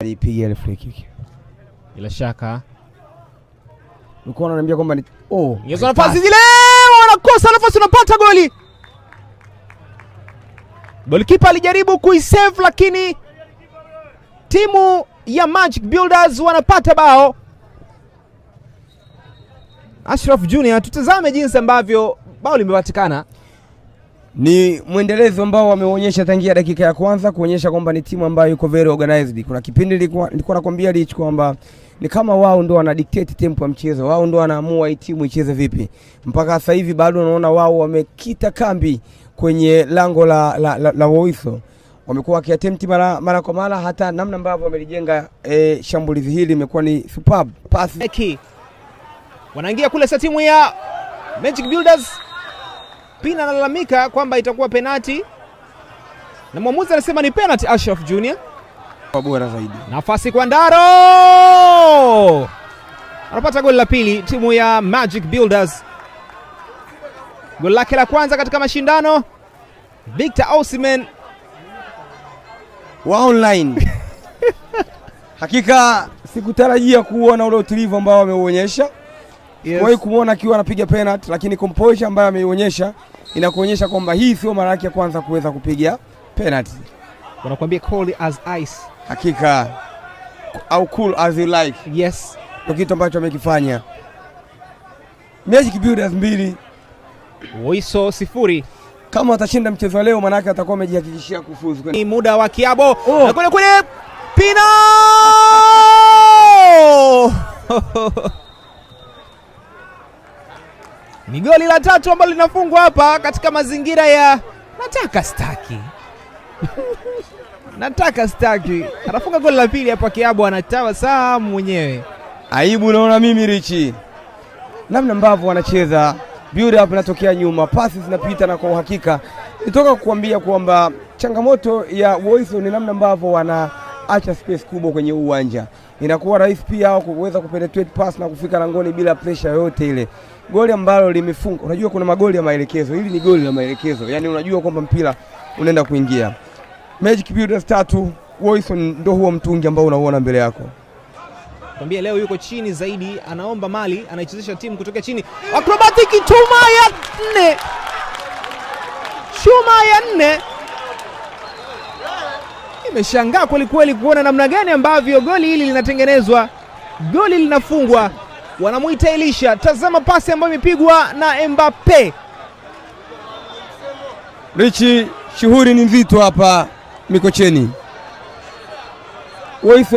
alipiga ile free kick. Bila shaka Nilikuwa ananiambia kwamba ni hizo nafasi zile wanakosa nafasi, unapata goli. Goalkeeper alijaribu kuisave lakini timu ya Magic Builders wanapata bao. Ashraf Junior, tutazame jinsi ambavyo bao limepatikana. Ni mwendelezo ambao wameonyesha tangia dakika ya kwanza kuonyesha kwamba ni timu ambayo iko very organized. Kuna kipindi nilikuwa nakwambia Rich kwamba ni kama wao ndio wana dictate tempo ya mchezo, wao ndio wanaamua hii timu icheze vipi. Mpaka sasa hivi bado unaona wao wamekita kambi kwenye lango la Woiso. Wamekuwa wakiattempt mara kwa mara, hata namna ambavyo wamelijenga shambulizi hili imekuwa ni superb pass. Wanaingia kule sa timu ya Magic Builders. Pina analalamika kwamba itakuwa penalty, na mwamuzi anasema ni penalty. Ashraf Junior kwa bora zaidi. Nafasi kwa Ndaro, anapata goli la pili timu ya Magic Builders. Goli lake la kwanza katika mashindano. Victor Osimhen wa online. Hakika sikutarajia kuona ule utulivu ambao ameuonyesha. Yes. Kwa hiyo kumuona akiwa anapiga penalty, lakini composure ambayo ameionyesha inakuonyesha kwamba hii sio mara yake ya kwanza kuweza kupiga penalty. Wanakuambia cold as ice. Hakika au cool as you like. Yes. Ndio kitu ambacho amekifanya. Magic Builders 2 Woiso 0. Kama atashinda mchezo leo maana yake atakuwa amejihakikishia kufuzu. Ni muda wa Kiabo. Na kule Pina! Ni goli la tatu ambalo linafungwa hapa katika mazingira ya nataka staki. Nataka staki. Anafunga goli la pili hapa Kiabo, anatawa saa mwenyewe. Aibu naona mimi Richi. Namna ambavyo wanacheza, build up inatokea nyuma, passes zinapita, na kwa uhakika nitoka kukuambia kwamba changamoto ya Woiso ni namna ambavyo wanaacha space kubwa kwenye uwanja. Inakuwa rahisi pia kuweza kupenetrate pass na kufika langoni bila pressure yote ile. Goli ambalo limefunga, unajua kuna magoli ya maelekezo, hili ni goli la maelekezo. Yaani unajua kwamba mpira unaenda kuingia. Magic Builders 3, Woiso ndio huo mtungi ambao unaona mbele yako. Kwambia leo yuko chini zaidi, anaomba mali, anaichezesha timu kutoka chini. Acrobatic chuma ya 4. Chuma ya 4. Nimeshangaa kweli kweli kuona namna gani ambavyo goli hili linatengenezwa. Goli linafungwa. Wanamuita Elisha. Tazama pasi ambayo imepigwa na Mbappe. Richi, shughuli ni nzito hapa Mikocheni. Woiso